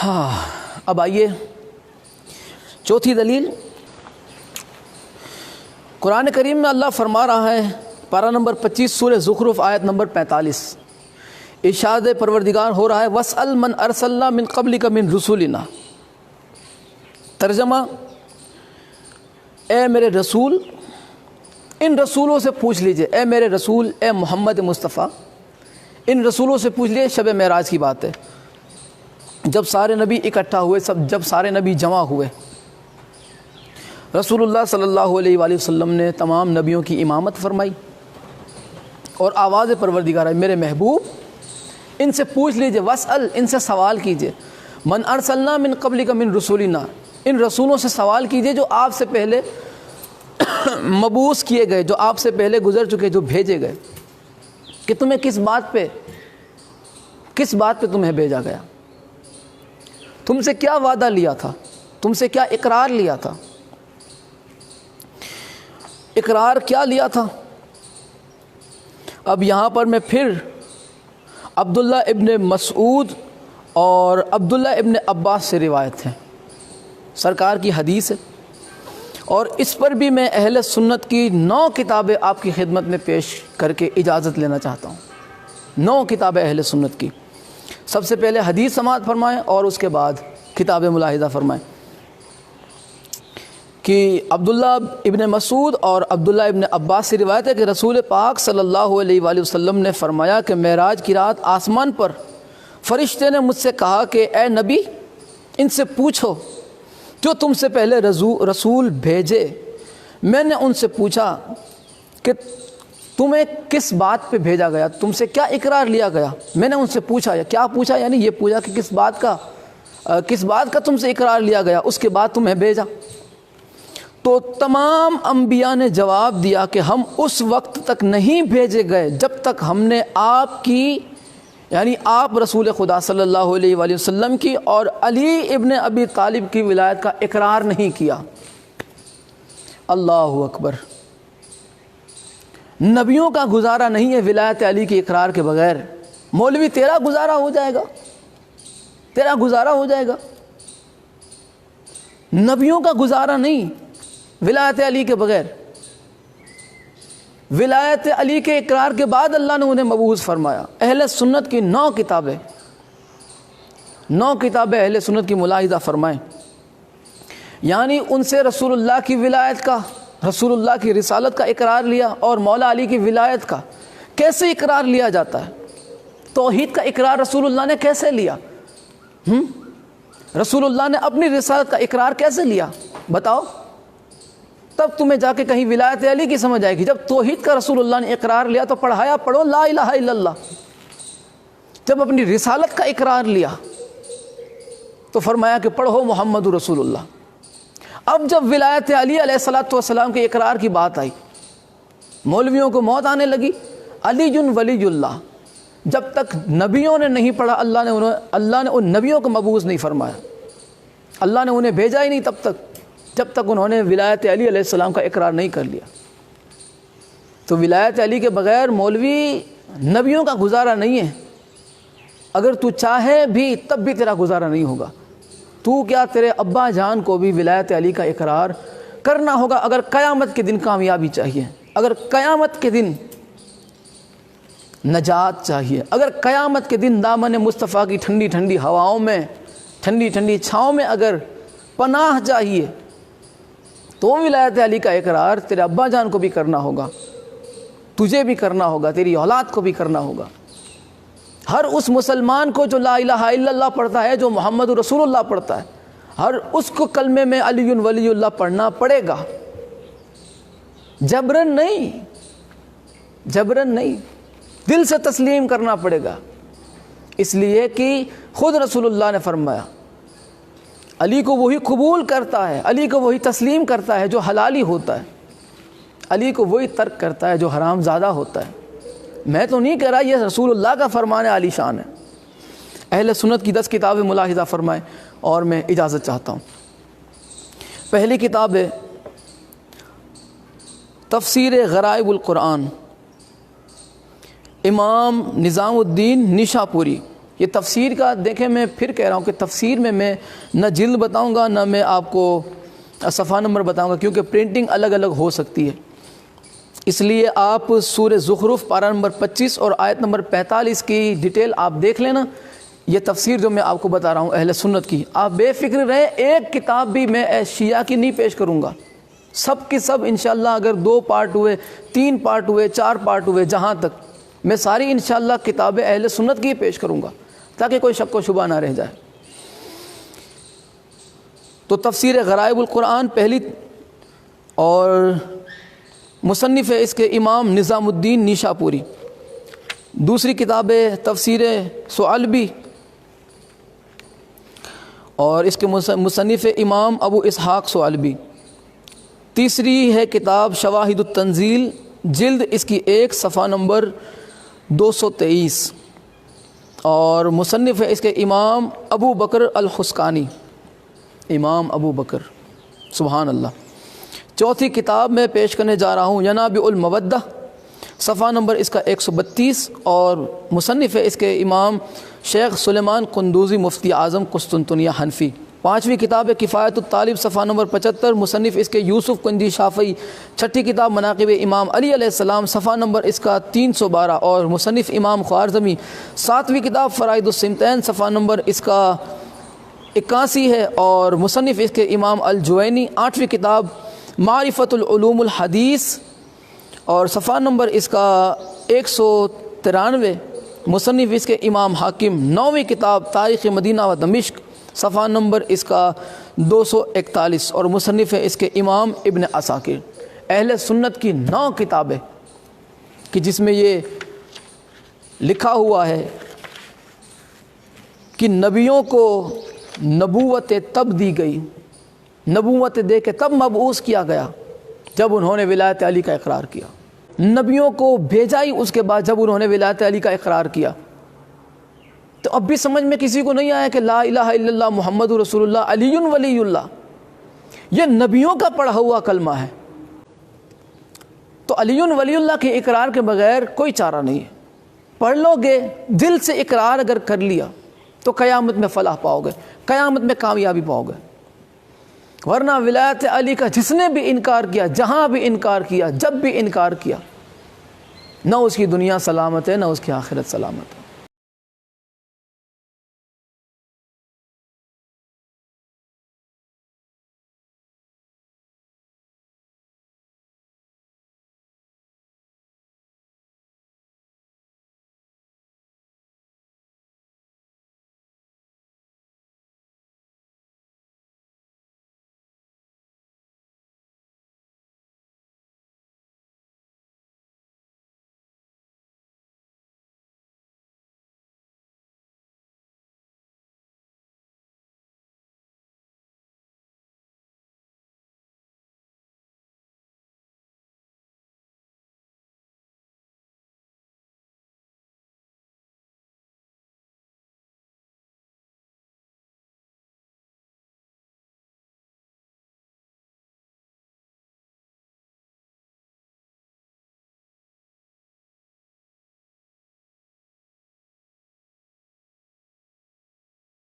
اب آئیے چوتھی دلیل، قرآن کریم میں اللہ فرما رہا ہے، پارہ نمبر 25 سورہ زخرف آیت نمبر 45، ارشاد پروردگار ہو رہا ہے وَاسْأَلْ مَنْ أَرْسَلْنَا مِنْ قَبْلِكَ مِنْ رُسُلِنَا۔ ترجمہ، اے میرے رسول، ان رسولوں سے پوچھ لیجئے، اے میرے رسول، اے محمد مصطفیٰ، ان رسولوں سے پوچھ لیجئے۔ شب معراج کی بات ہے، جب سارے نبی اکٹھا ہوئے، جب سارے نبی جمع ہوئے، رسول اللہ صلی اللہ علیہ وآلہ وسلم نے تمام نبیوں کی امامت فرمائی اور آواز پروردگار ہے میرے محبوب ان سے پوچھ لیجئے، واسأل، ان سے سوال کیجئے، من ارسلنا من قبلک من رسولنا، ان رسولوں سے سوال کیجئے جو آپ سے پہلے مبعوث کیے گئے، جو آپ سے پہلے گزر چکے، جو بھیجے گئے، کہ تمہیں کس بات پہ تمہیں بھیجا گیا، تم سے کیا وعدہ لیا تھا، تم سے کیا اقرار لیا تھا، اقرار کیا لیا تھا۔ اب یہاں پر میں پھر عبداللہ ابن مسعود اور عبداللہ ابن عباس سے روایت ہے، سرکار کی حدیث ہے، اور اس پر بھی میں اہل سنت کی 9 کتابیں آپ کی خدمت میں پیش کر کے اجازت لینا چاہتا ہوں۔ 9 کتابیں اہل سنت کی، سب سے پہلے حدیث سماعت فرمائیں اور اس کے بعد کتاب ملاحظہ فرمائیں کہ عبداللہ ابن مسعود اور عبداللہ ابن عباس سے روایت ہے کہ رسول پاک صلی اللہ علیہ وآلہ وسلم نے فرمایا کہ معراج کی رات آسمان پر فرشتے نے مجھ سے کہا کہ اے نبی، ان سے پوچھو جو تم سے پہلے رسول بھیجے۔ میں نے ان سے پوچھا کہ تمہیں کس بات پہ بھیجا گیا، تم سے کیا اقرار لیا گیا۔ میں نے ان سے پوچھا، کیا پوچھا، یعنی یہ پوچھا کہ کس بات کا تم سے اقرار لیا گیا، اس کے بعد تمہیں بھیجا۔ تو تمام انبیاء نے جواب دیا کہ ہم اس وقت تک نہیں بھیجے گئے جب تک ہم نے آپ کی، یعنی آپ رسول خدا صلی اللہ علیہ وآلہ وسلم کی اور علی ابن ابی طالب کی ولایت کا اقرار نہیں کیا۔ اللہ اکبر، نبیوں کا گزارا نہیں ہے ولایت علی کے اقرار کے بغیر۔ مولوی تیرا گزارا ہو جائے گا، تیرا گزارا ہو جائے گا، نبیوں کا گزارا نہیں ولایت علی کے بغیر۔ ولایت علی کے اقرار کے بعد اللہ نے انہیں مبعوث فرمایا۔ اہل سنت کی 9 کتابیں اہل سنت کی ملاحظہ فرمائیں، یعنی ان سے رسول اللہ کی ولایت کا، رسول اللہ کی رسالت کا اقرار لیا، اور مولا علی کی ولایت کا کیسے اقرار لیا جاتا ہے، توحید کا اقرار رسول اللہ نے کیسے لیا، رسول اللہ نے اپنی رسالت کا اقرار کیسے لیا، بتاؤ، تب تمہیں جا کے کہیں ولایت علی کی سمجھ آئے گی۔ جب توحید کا رسول اللہ نے اقرار لیا تو پڑھایا، پڑھو لا الہ الا اللہ۔ جب اپنی رسالت کا اقرار لیا تو فرمایا کہ پڑھو محمد رسول اللہ۔ اب جب ولایت علی علیہ الصلوۃ والسلام کے اقرار کی بات آئی، مولویوں کو موت آنے لگی۔ علی ولی اللہ، جب تک نبیوں نے نہیں پڑھا اللہ نے ان نبیوں کو مبعوث نہیں فرمایا، اللہ نے انہیں بھیجا ہی نہیں تب تک جب تک انہوں نے ولایت علی علیہ السلام کا اقرار نہیں کر لیا۔ تو ولایت علی کے بغیر مولوی نبیوں کا گزارا نہیں ہے۔ اگر تو چاہے بھی تب بھی تیرا گزارا نہیں ہوگا۔ تو کیا، تیرے ابا جان کو بھی ولایت علی کا اقرار کرنا ہوگا اگر قیامت کے دن کامیابی چاہیے، اگر قیامت کے دن نجات چاہیے، اگر قیامت کے دن دامن مصطفیٰ کی ٹھنڈی ٹھنڈی ہواؤں میں، ٹھنڈی ٹھنڈی چھاؤں میں اگر پناہ چاہیے تو ولایت علی کا اقرار تیرے ابا جان کو بھی کرنا ہوگا، تجھے بھی کرنا ہوگا، تیری اولاد کو بھی کرنا ہوگا۔ ہر اس مسلمان کو جو لا الہ الا اللہ پڑھتا ہے، جو محمد رسول اللہ پڑھتا ہے، ہر اس کو کلمے میں علی ولی اللہ پڑھنا پڑے گا، جبرن نہیں، دل سے تسلیم کرنا پڑے گا۔ اس لیے کہ خود رسول اللہ نے فرمایا علی کو وہی قبول کرتا ہے، علی کو وہی تسلیم کرتا ہے جو حلالی ہوتا ہے، علی کو وہی ترک کرتا ہے جو حرام زادہ ہوتا ہے۔ میں تو نہیں کہہ رہا، یہ رسول اللہ کا فرمان عالی شان ہے۔ اہل سنت کی 10 کتابیں ملاحظہ فرمائیں اور میں اجازت چاہتا ہوں۔ پہلی کتاب ہے تفسیر غرائب القرآن، امام نظام الدین نیشاپوری، یہ تفسیر کا دیکھیں، میں پھر کہہ رہا ہوں کہ تفسیر میں نہ جلد بتاؤں گا نہ میں آپ کو صفحہ نمبر بتاؤں گا، کیونکہ پرنٹنگ الگ الگ ہو سکتی ہے۔ اس لیے آپ سورہ زخرف پارہ نمبر 25 اور آیت نمبر 45 کی ڈیٹیل آپ دیکھ لینا۔ یہ تفسیر جو میں آپ کو بتا رہا ہوں اہل سنت کی، آپ بے فکر رہیں، ایک کتاب بھی میں شیعہ کی نہیں پیش کروں گا، سب کی سب انشاءاللہ اگر 2 پارٹ ہوئے، 3 پارٹ ہوئے، 4 پارٹ ہوئے، جہاں تک میں ساری انشاءاللہ کتابیں اہل سنت کی پیش کروں گا تاکہ کوئی شک و شبہ نہ رہ جائے۔ تو تفسیر غرائب القرآن پہلی، اور مصنف ہے اس کے امام نظام الدین نیشاپوری۔ دوسری کتاب ہے تفسیر ثعلبی، اور اس کے مصنف امام ابو اسحاق ثعلبی۔ تیسری ہے کتاب شواہد التنزیل، جلد اس کی 1 صفحہ نمبر 223، اور مصنف ہے اس کے امام ابو بکر الحسکانی، امام ابو بکر، سبحان اللہ۔ چوتھی کتاب میں پیش کرنے جا رہا ہوں ینابع المودہ، صفحہ نمبر اس کا 132، اور مصنف ہے اس کے امام شیخ سلیمان قندوزی، مفتی اعظم قسطنطنیہ حنفی۔ پانچویں کتاب ہے کفایت الطالب، صفحہ نمبر 75، مصنف اس کے یوسف کندی شافعی۔ چھٹی کتاب مناقب امام علی علیہ السلام، صفحہ نمبر اس کا 312، اور مصنف امام خوارزمی۔ ساتویں کتاب فرائض الصمتین، صفحہ نمبر اس کا 81 ہے، اور مصنف اس کے امام الجوینی۔ آٹھویں کتاب معرفت العلوم الحدیث، اور صفحہ نمبر اس کا 193، مصنف اس کے امام حاکم۔ نویں کتاب تاریخ مدینہ و دمشق، صفحہ نمبر اس کا 241، اور مصنف ہے اس کے امام ابن عساکر۔ اہل سنت کی 9 کتابیں کہ جس میں یہ لکھا ہوا ہے کہ نبیوں کو نبوت تب دی گئی، نبوت دے کے تب مبعوث کیا گیا جب انہوں نے ولایت علی کا اقرار کیا، نبیوں کو بھیجا ہی اس کے بعد جب انہوں نے ولایت علی کا اقرار کیا۔ تو اب بھی سمجھ میں کسی کو نہیں آیا کہ لا الہ الا اللہ محمد رسول اللہ علی ولی اللہ یہ نبیوں کا پڑھا ہوا کلمہ ہے، تو علی ولی اللہ کے اقرار کے بغیر کوئی چارہ نہیں ہے۔ پڑھ لو گے، دل سے اقرار اگر کر لیا تو قیامت میں فلاح پاؤ گے، قیامت میں کامیابی پاؤ گے، ورنہ ولایت علی کا جس نے بھی انکار کیا، جہاں بھی انکار کیا، جب بھی انکار کیا، نہ اس کی دنیا سلامت ہے نہ اس کی آخرت سلامت ہے۔